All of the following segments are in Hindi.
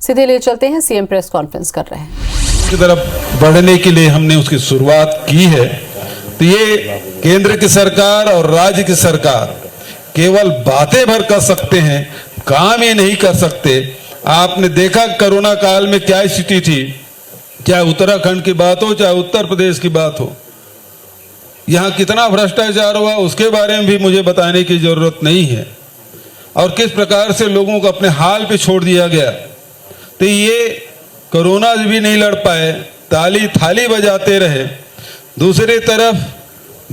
सीधे ले चलते हैं, सीएम प्रेस कॉन्फ्रेंस कर रहे हैं। की तरफ बढ़ने के लिए हमने उसकी शुरुआत की है। तो ये केंद्र की सरकार और राज्य की सरकार केवल बातें भर कर सकते हैं, काम ये नहीं कर सकते। आपने देखा कोरोना काल में क्या स्थिति थी, चाहे उत्तराखंड की बात हो चाहे उत्तर प्रदेश की बात हो, यहाँ कितना भ्रष्टाचार हुआ उसके बारे में भी मुझे बताने की जरूरत नहीं है, और किस प्रकार से लोगों को अपने हाल पे छोड़ दिया गया। तो ये कोरोना भी नहीं लड़ पाए, ताली थाली बजाते रहे। दूसरी तरफ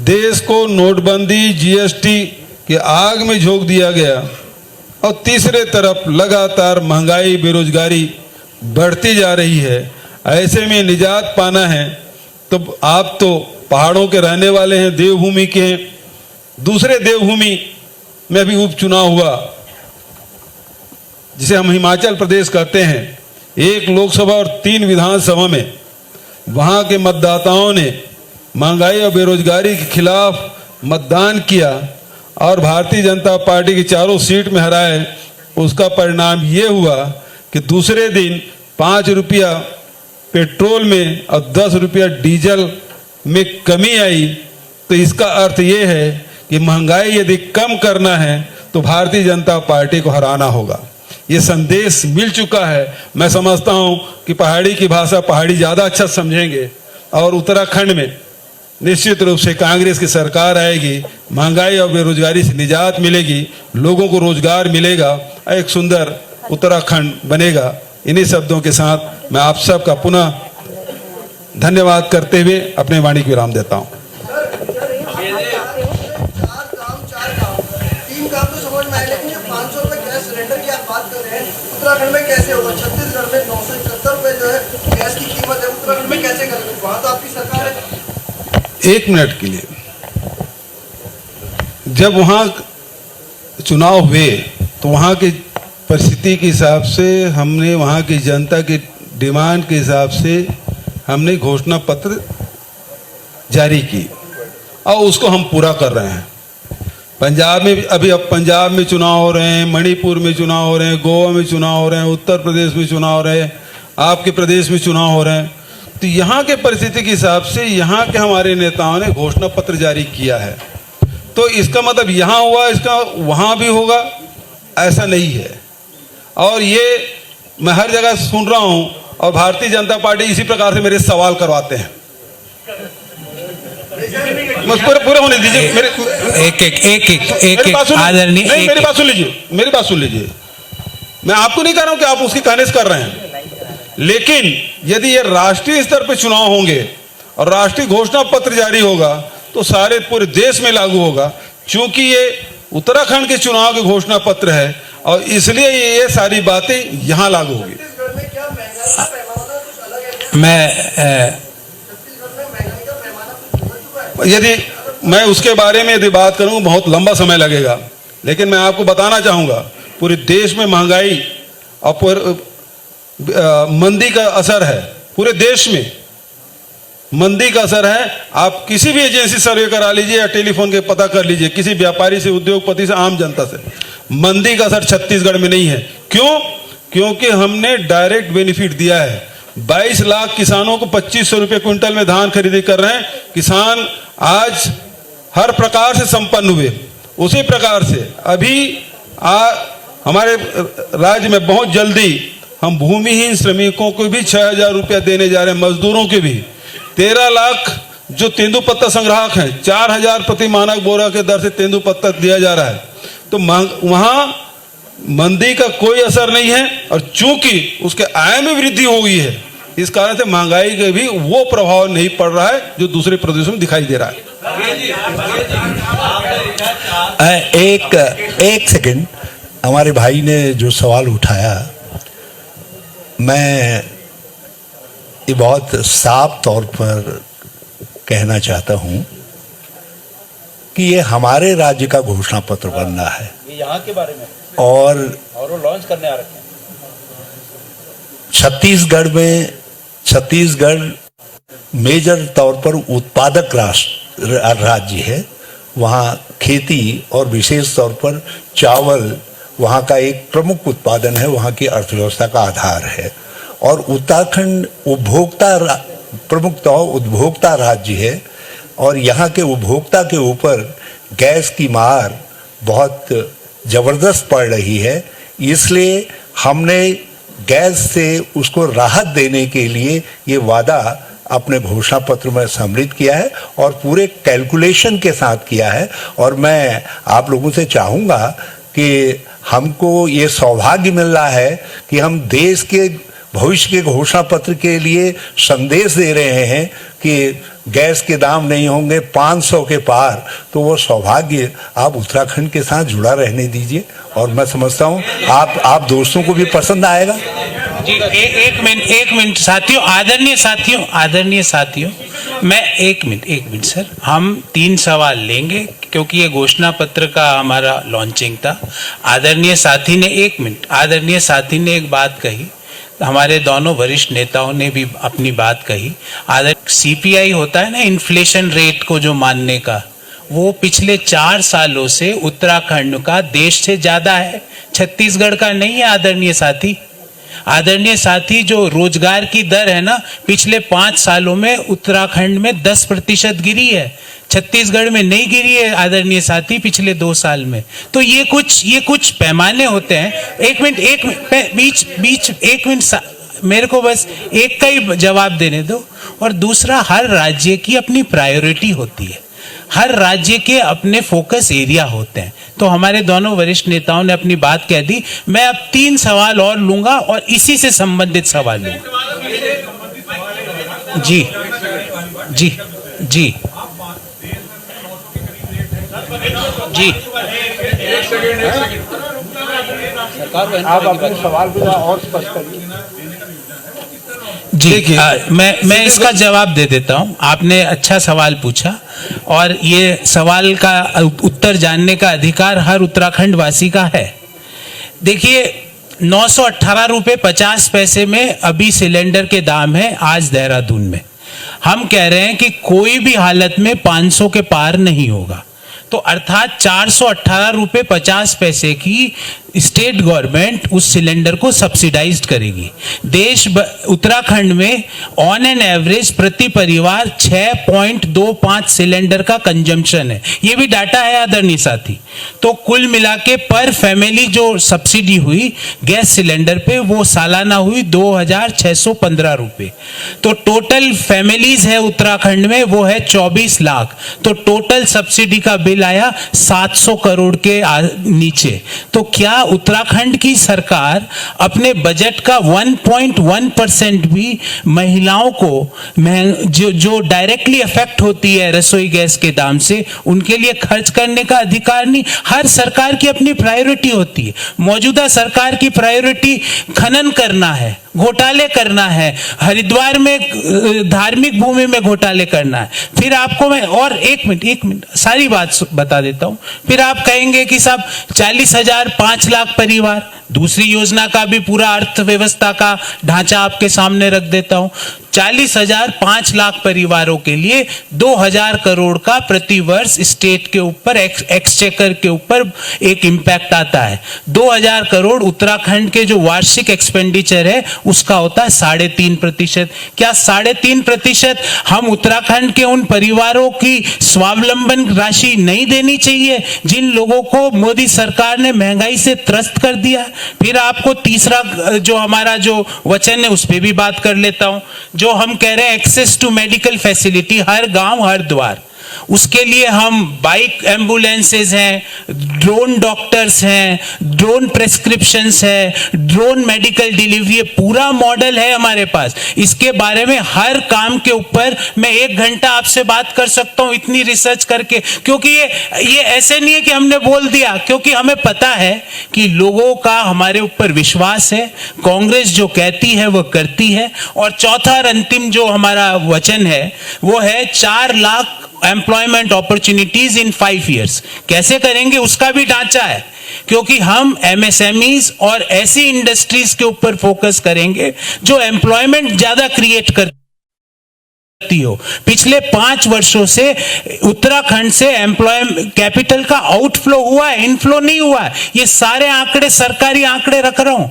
देश को नोटबंदी जीएसटी की आग में झोंक दिया गया, और तीसरे तरफ लगातार महंगाई बेरोजगारी बढ़ती जा रही है। ऐसे में निजात पाना है तो आप तो पहाड़ों के रहने वाले हैं, देवभूमि के हैं। दूसरे देवभूमि में भी उपचुनाव हुआ जिसे हम हिमाचल प्रदेश कहते हैं, 1 लोकसभा और 3 विधानसभा में वहां के मतदाताओं ने महंगाई और बेरोजगारी के खिलाफ मतदान किया और भारतीय जनता पार्टी की चारों सीट में हराए। उसका परिणाम ये हुआ कि दूसरे दिन 5 रुपया पेट्रोल में और 10 रुपया डीजल में कमी आई। तो इसका अर्थ ये है कि महंगाई यदि कम करना है तो भारतीय जनता पार्टी को हराना होगा। ये संदेश मिल चुका है। मैं समझता हूं कि पहाड़ी की भाषा पहाड़ी ज़्यादा अच्छा समझेंगे, और उत्तराखंड में निश्चित रूप से कांग्रेस की सरकार आएगी, महंगाई और बेरोजगारी से निजात मिलेगी, लोगों को रोजगार मिलेगा, एक सुंदर उत्तराखंड बनेगा। इन्हीं शब्दों के साथ मैं आप सबका पुनः धन्यवाद करते हुए अपने वाणी को विराम देता हूं। उत्तराखंड में कैसे होगा? छत्तीसगढ़ में 971 रुपए जो है गैस की कीमत है, उत्तराखंड में कैसे करेंगे? वहां तो आपकी सरकार है। 1 मिनट के लिए, जब वहां चुनाव हुए तो वहां की परिस्थिति के हिसाब से हमने वहां की जनता की डिमांड के हिसाब से हमने घोषणा पत्र जारी की, और उसको हम पूरा कर रहे हैं। पंजाब में अभी अब पंजाब में चुनाव हो रहे हैं, मणिपुर में चुनाव हो रहे हैं, गोवा में चुनाव हो रहे हैं, उत्तर प्रदेश में चुनाव हो रहे हैं, आपके प्रदेश में चुनाव हो रहे हैं। तो यहाँ के परिस्थिति के हिसाब से यहाँ के हमारे नेताओं ने घोषणा पत्र जारी किया है। तो इसका मतलब यहाँ हुआ इसका वहाँ भी होगा, ऐसा नहीं है। और ये मैं हर जगह सुन रहा हूँ, और भारतीय जनता पार्टी इसी प्रकार से मेरे सवाल करवाते हैं। पूरे होने दीजिए, मेरी बात सुन लीजिए। मैं आपको नहीं कह रहा हूं कि आप उसकी कहने से कर रहे हैं, लेकिन यदि ये राष्ट्रीय स्तर पर चुनाव होंगे और राष्ट्रीय घोषणा पत्र जारी होगा तो सारे पूरे देश में लागू होगा। चूंकि ये उत्तराखंड के चुनाव के घोषणा पत्र है और इसलिए ये सारी बातें यहां लागू होगी। यदि मैं उसके बारे में यदि बात करूं बहुत लंबा समय लगेगा, लेकिन मैं आपको बताना चाहूंगा पूरे देश में महंगाई और मंदी का असर है। पूरे देश में मंदी का असर है। आप किसी भी एजेंसी सर्वे करा लीजिए या टेलीफोन के पता कर लीजिए, किसी व्यापारी से, उद्योगपति से, आम जनता से, मंदी का असर छत्तीसगढ़ में नहीं है। क्यों? क्योंकि हमने डायरेक्ट बेनिफिट दिया है। 22 लाख किसानों को 2500 रुपये क्विंटल में धान खरीदी कर रहे हैं। किसान आज हर प्रकार से संपन्न हुए। उसी प्रकार से अभी हमारे राज्य में बहुत जल्दी हम भूमिहीन श्रमिकों को भी 6000 रुपया देने जा रहे हैं, मजदूरों के भी 13 लाख जो तेंदुपत्ता संग्राहक हैं 4000 प्रति मानक बोरा के दर से तेंदुपत्ता दिया जा रहा है। तो वहां मंदी का कोई असर नहीं है, और चूंकि उसके आय में वृद्धि हो गई है इस कारण से महंगाई का भी वो प्रभाव नहीं पड़ रहा है जो दूसरे प्रदेशों में दिखाई दे रहा है। एक सेकंड, हमारे भाई ने जो सवाल उठाया, मैं ये बहुत साफ तौर पर कहना चाहता हूं कि ये हमारे राज्य का घोषणा पत्र बनना है। ये यहाँ के बारे में और वो लॉन्च करने आ रखे हैं। छत्तीसगढ़ मेजर तौर पर उत्पादक राज्य है। वहाँ खेती और विशेष तौर पर चावल वहाँ का एक प्रमुख उत्पादन है, वहाँ की अर्थव्यवस्था का आधार है। और उत्तराखंड प्रमुखतः उपभोक्ता राज्य है और यहाँ के उपभोक्ता के ऊपर गैस की मार बहुत ज़बरदस्त पड़ रही है। इसलिए हमने गैस से उसको राहत देने के लिए ये वादा अपने घोषणा पत्र में सम्मिलित किया है और पूरे कैलकुलेशन के साथ किया है। और मैं आप लोगों से चाहूँगा कि हमको ये सौभाग्य मिल रहा है कि हम देश के भविष्य के घोषणा पत्र के लिए संदेश दे रहे हैं कि गैस के दाम नहीं होंगे 500 के पार। तो वो सौभाग्य आप उत्तराखंड के साथ जुड़ा रहने दीजिए और मैं समझता हूँ आप दोस्तों को भी पसंद आएगा। जी एक मिनट साथियों, आदरणीय साथियों, मैं एक मिनट सर, हम 3 सवाल लेंगे क्योंकि ये घोषणा पत्र का हमारा लॉन्चिंग था। आदरणीय साथी ने एक बात कही, हमारे दोनों वरिष्ठ नेताओं ने भी अपनी बात कही। सीपीआई होता है ना, इन्फ्लेशन रेट को जो मानने का, वो पिछले 4 सालों से उत्तराखंड का देश से ज्यादा है, छत्तीसगढ़ का नहीं है। आदरणीय साथी, जो रोजगार की दर है ना, पिछले 5 सालों में उत्तराखंड में 10% गिरी है, छत्तीसगढ़ में नहीं गिरी है आदरणीय साथी पिछले 2 साल में। तो ये कुछ पैमाने होते हैं। एक मिनट मेरे को बस एक का ही जवाब देने दो। और दूसरा, हर राज्य की अपनी प्रायोरिटी होती है, हर राज्य के अपने फोकस एरिया होते हैं। तो हमारे दोनों वरिष्ठ नेताओं ने अपनी बात कह दी। मैं अब 3 सवाल और लूंगा और इसी से संबंधित सवाल लूंगा। जी आप अपने सवाल को और स्पष्ट करिए। जी मैं इसका जवाब दे देता हूं। आपने अच्छा सवाल पूछा और ये सवाल का उत्तर जानने का अधिकार हर उत्तराखंड वासी का है। देखिए, 918 रुपये 50 पैसे में अभी सिलेंडर के दाम है आज देहरादून में। हम कह रहे हैं कि कोई भी हालत में 500 के पार नहीं होगा। तो अर्थात 418 रुपये 50 पैसे की स्टेट गवर्नमेंट उस सिलेंडर को सब्सिडाइज्ड करेगी। उत्तराखंड में ऑन एन एवरेज प्रति परिवार 6.25 सिलेंडर का कंजम्पशन है। ये भी डाटा है आदरणीय साथी। तो कुल मिला के पर फैमिली जो सब्सिडी हुई गैस सिलेंडर पे, वो सालाना हुई 2615 रुपये। तो टोटल फैमिलीज है उत्तराखंड में वो है 24 लाख। तो टोटल सब्सिडी का बिल आया 700 करोड़ के नीचे। तो क्या उत्तराखंड की सरकार अपने बजट का 1.1% भी महिलाओं को जो डायरेक्टली अफेक्ट होती है रसोई गैस के दाम से, उनके लिए खर्च करने का अधिकार नहीं? हर सरकार की अपनी प्रायोरिटी होती है। मौजूदा सरकार की प्रायोरिटी खनन करना है, घोटाले करना है, हरिद्वार में धार्मिक भूमि में घोटाले करना है। फिर आपको मैं और एक मिनट सारी बात बता देता हूं। फिर आप कहेंगे कि साहब 40,000 5 लाख परिवार, दूसरी योजना का भी पूरा अर्थव्यवस्था का ढांचा आपके सामने रख देता हूं। 40,000 5 लाख परिवारों के लिए 2,000 करोड़ का प्रति वर्ष स्टेट के ऊपर एक्सचेकर के ऊपर एक इंपैक्ट आता है। 2,000 करोड़ उत्तराखंड के जो वार्षिक एक्सपेंडिचर है उसका होता है 3.5%। क्या 3.5% हम उत्तराखंड के उन परिवारों की स्वावलंबन राशि नहीं देनी चाहिए जिन लोगों को मोदी सरकार ने महंगाई से त्रस्त कर दिया? फिर आपको तीसरा जो हमारा जो वचन है उस पर भी बात कर लेता हूं। जो हम कह रहे हैं एक्सेस टू मेडिकल फैसिलिटी हर गांव हर द्वार, उसके लिए हम बाइक एम्बुलेंसेज हैं, ड्रोन डॉक्टर्स हैं, ड्रोन प्रेस्क्रिप्शंस है, ड्रोन मेडिकल डिलीवरी, पूरा मॉडल है हमारे पास। इसके बारे में हर काम के ऊपर मैं 1 घंटा आपसे बात कर सकता हूं इतनी रिसर्च करके, क्योंकि ये ऐसे नहीं है कि हमने बोल दिया, क्योंकि हमें पता है कि लोगों का हमारे ऊपर विश्वास है। कांग्रेस जो कहती है वो करती है। और चौथा और अंतिम जो हमारा वचन है वो है 4 lakh employment opportunities in 5 years. कैसे करेंगे उसका भी ढांचा है, क्योंकि हम एमएसएमईज और ऐसी इंडस्ट्रीज के ऊपर फोकस करेंगे जो एम्प्लॉयमेंट ज्यादा क्रिएट कर हो। पिछले 5 वर्षों से उत्तराखंड से एम्प्लॉयमेंट कैपिटल का आउटफ्लो हुआ है, इनफ्लो नहीं हुआ है। ये सारे आंकड़े सरकारी आंकड़े रख रहा हूं।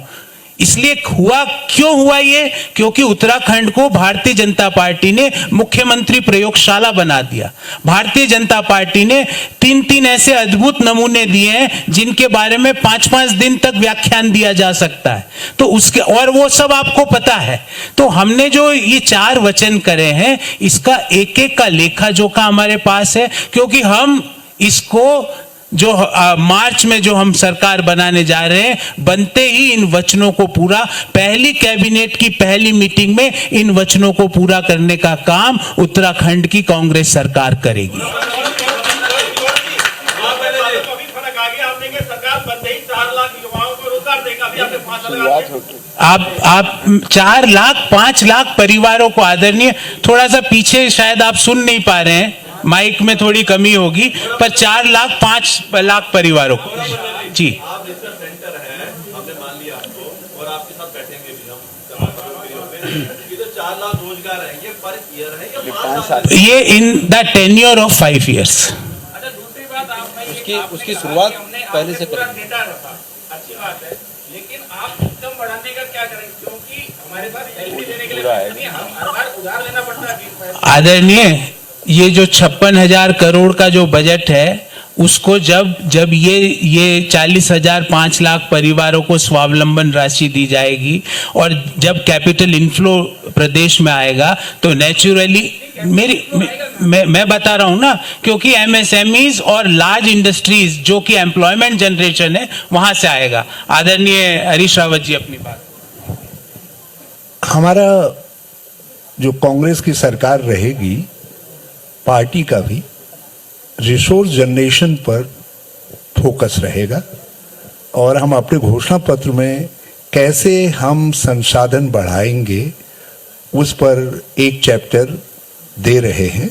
इसलिए हुआ क्यों हुआ ये? क्योंकि उत्तराखंड को भारतीय जनता पार्टी ने मुख्यमंत्री प्रयोगशाला बना दिया। भारतीय जनता पार्टी ने 3 ऐसे अद्भुत नमूने दिए हैं जिनके बारे में 5 दिन तक व्याख्यान दिया जा सकता है। तो उसके और वो सब आपको पता है। तो हमने जो ये 4 वचन करे हैं, इसका एक एक का लेखा जोखा हमारे पास है, क्योंकि हम इसको जो मार्च में जो हम सरकार बनाने जा रहे हैं, बनते ही इन वचनों को पूरा, पहली कैबिनेट की पहली मीटिंग में इन वचनों को पूरा करने का काम उत्तराखंड की कांग्रेस सरकार करेगी। आप 4 लाख 5 लाख परिवारों को, आदरणीय थोड़ा सा पीछे शायद आप सुन नहीं पा रहे हैं, माइक में थोड़ी कमी होगी, पर 4 लाख 5 लाख परिवारों को। जी, हमने मान लिया आपको और आपके साथ बैठेंगे भी हम। ये तो 4 लाख रोजगार है, ये पर ईयर है या 5 साल? ये in the tenure of 5 years। अच्छा, दूसरी बात, उसकी शुरुआत पहले से करें। अच्छी बात है, लेकिन आप इनकम बढ़ाने का क्या करेंगे? क्योंकि हमारे पास सैलरी देने के लिए हम हर बार उधार लेना पड़ता है। आदरणीय, ये जो 56,000 करोड़ का जो बजट है, उसको जब ये 40,000 5 लाख परिवारों को स्वावलंबन राशि दी जाएगी और जब कैपिटल इनफ्लो प्रदेश में आएगा, तो नेचुरली मैं बता रहा हूं ना, क्योंकि एमएसएमईज और लार्ज इंडस्ट्रीज जो कि एम्प्लॉयमेंट जनरेशन है, वहां से आएगा। आदरणीय हरीश रावत जी, अपनी बात। हमारा जो कांग्रेस की सरकार रहेगी, पार्टी का भी रिसोर्स जनरेशन पर फोकस रहेगा और हम अपने घोषणा पत्र में कैसे हम संसाधन बढ़ाएंगे उस पर एक चैप्टर दे रहे हैं।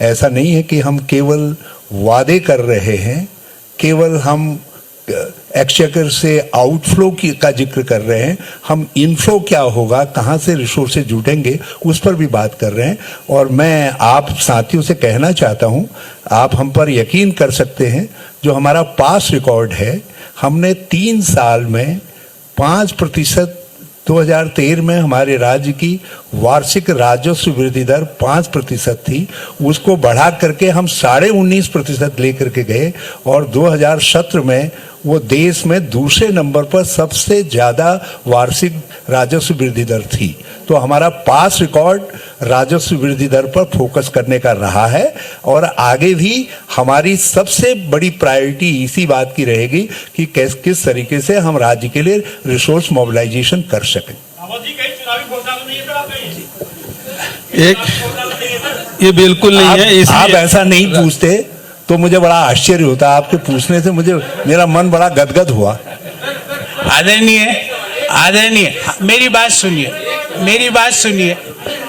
ऐसा नहीं है कि हम केवल वादे कर रहे हैं, केवल हम एक्सचेकर से आउटफ्लो का जिक्र कर रहे हैं, हम इनफ्लो क्या होगा, कहाँ से रिसोर्सेज जुटेंगे, उस पर भी बात कर रहे हैं। और मैं आप साथियों से कहना चाहता हूँ, आप हम पर यकीन कर सकते हैं, जो हमारा पास रिकॉर्ड है, हमने 3 साल में 5%, 2013 में हमारे राज्य की वार्षिक राजस्व वृद्धि दर 5% थी, उसको बढ़ा करके हम 19.5% लेकर के गए और 2017 में वो देश में दूसरे नंबर पर सबसे ज़्यादा वार्षिक राजस्व वृद्धि दर थी। तो हमारा पास रिकॉर्ड राजस्व वृद्धि दर पर फोकस करने का रहा है और आगे भी हमारी सबसे बड़ी प्रायोरिटी इसी बात की रहेगी कि किस तरीके से हम राज्य के लिए रिसोर्स मोबिलाइजेशन कर सकें। एक ये बिल्कुल नहीं है। आप ऐसा नहीं पूछते तो मुझे बड़ा आश्चर्य होता, आपके पूछने से मेरा मन बड़ा गदगद हुआ। आदरणीय, मेरी बात सुनिए।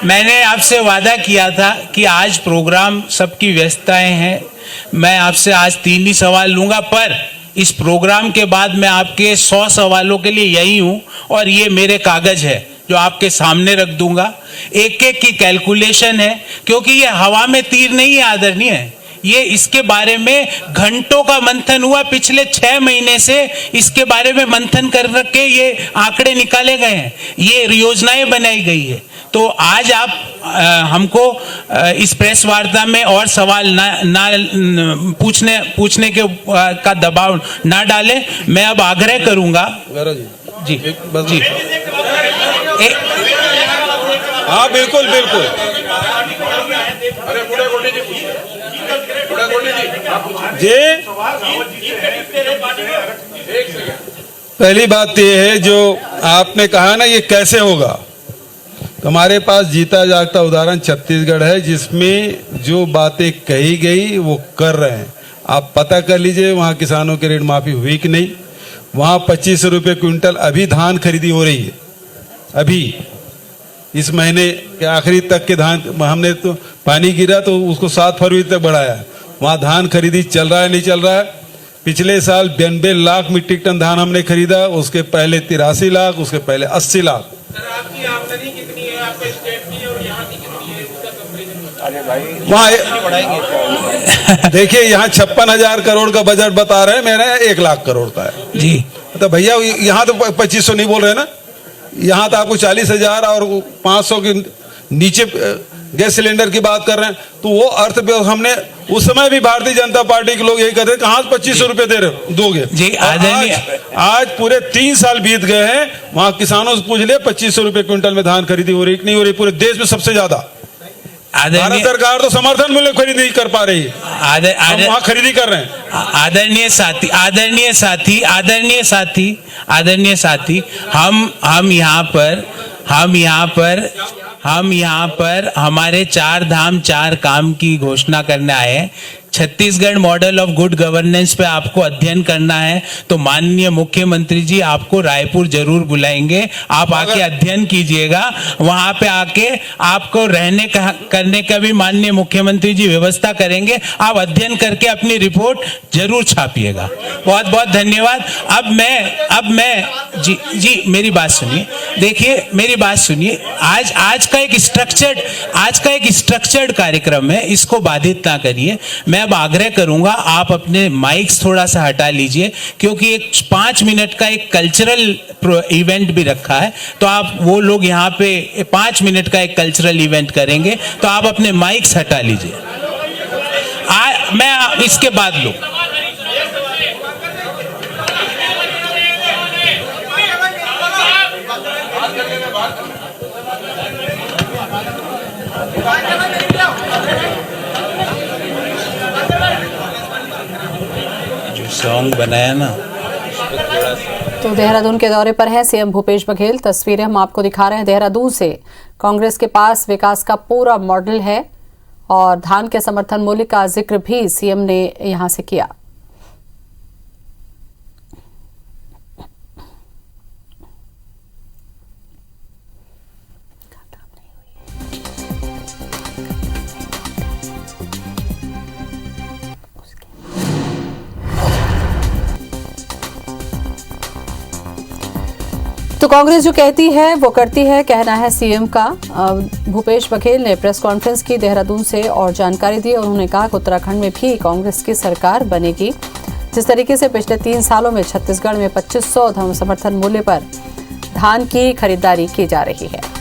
मैंने आपसे वादा किया था कि आज प्रोग्राम, सबकी व्यस्तताएं हैं, मैं आपसे आज 3 ही सवाल लूंगा, पर इस प्रोग्राम के बाद मैं आपके 100 सवालों के लिए यही हूं और ये मेरे कागज है जो आपके सामने रख दूंगा। एक एक की कैलकुलेशन है, क्योंकि ये हवा में तीर नहीं है आदरणीय, ये इसके बारे में घंटों का मंथन हुआ। पिछले 6 महीने से इसके बारे में मंथन कर के ये आंकड़े निकाले गए हैं, ये योजनाएं बनाई गई है। तो आज आप हमको इस प्रेस वार्ता में और सवाल ना पूछने के का दबाव ना डालें। मैं अब आग्रह करूंगा जी। हाँ, बिल्कुल। जी, पहली बात यह है, जो आपने कहा ना ये कैसे होगा, तो हमारे पास जीता जागता उदाहरण छत्तीसगढ़ है, जिसमें जो बातें कही गई वो कर रहे हैं। आप पता कर लीजिए वहाँ किसानों की ऋण माफी हुई कि नहीं। वहाँ 25 रुपये क्विंटल अभी धान खरीदी हो रही है, अभी इस महीने के आखिरी तक के धान, हमने तो पानी गिरा तो उसको 7 फरवरी तक बढ़ाया। वहाँ धान खरीदी चल रहा है, नहीं चल रहा है। पिछले साल 92 लाख मीट्रिक टन धान हमने खरीदा, उसके पहले 83 लाख, उसके पहले 80 लाख। सर, आपकी आमदनी कितनी है, आपके स्टेट की और यहाँ की कितनी है, उसका कंपैरिजन वहाँ देखिए यहाँ 56,000 करोड़ का बजट बता रहे हैं, मेरा 1 लाख करोड़ का है जी। तो भैया यहाँ तो 2500 नहीं बोल रहे ना, यहाँ तो आपको 40,000 और 500 के नीचे गैस सिलेंडर की बात कर रहे हैं। तो वो अर्थव्यवस्था हमने उस समय भी भारतीय जनता पार्टी के लोग यही कहते हैं, कहाँ 2500 रुपए दे रहे दोगे जी। आज पूरे 3 साल बीत गए हैं, वहां किसानों से पूछ लिया 2500 रुपए क्विंटल में धान खरीदी हो रही नहीं हो रही, पूरे देश में सबसे ज्यादा। भारत सरकार तो समर्थन मूल्य खरीद नहीं कर पा रही, वहां खरीदी कर रहे हैं। आदरणीय साथी, हम यहाँ पर हमारे 4 धाम 4 काम की घोषणा करने आए हैं। Chhattisgarh model of good governance पे आपको अध्ययन करना है तो माननीय मुख्यमंत्री जी आपको रायपुर जरूर बुलाएंगे, आप आके अध्ययन कीजिएगा। वहां पे आके आपको रहने का करने का भी माननीय मुख्यमंत्री जी व्यवस्था करेंगे, आप अध्ययन करके अपनी रिपोर्ट जरूर छापिएगा। बहुत बहुत धन्यवाद। अब मैं जी मेरी बात सुनिए, देखिए मेरी बात सुनिए। आज का एक स्ट्रक्चर्ड कार्यक्रम है, इसको बाधित ना करिए। मैं अब आग्रह करूंगा आप अपने माइक्स थोड़ा सा हटा लीजिए, क्योंकि एक 5 मिनट का एक कल्चरल इवेंट भी रखा है, तो आप वो लोग यहाँ पे 5 मिनट का एक कल्चरल इवेंट करेंगे, तो आप अपने माइक्स हटा लीजिए। मैं इसके बाद लूँ। जो सॉन्ग बनाया ना। तो देहरादून के दौरे पर है सीएम भूपेश बघेल। तस्वीरें हम आपको दिखा रहे हैं देहरादून से। कांग्रेस के पास विकास का पूरा मॉडल है और धान के समर्थन मूल्य का जिक्र भी सीएम ने यहां से किया। तो कांग्रेस जो कहती है वो करती है, कहना है सीएम का। भूपेश बघेल ने प्रेस कॉन्फ्रेंस की देहरादून से और जानकारी दी। उन्होंने कहा कि उत्तराखंड में भी कांग्रेस की सरकार बनेगी। जिस तरीके से पिछले 3 सालों में छत्तीसगढ़ में 2500 समर्थन मूल्य पर धान की खरीदारी की जा रही है।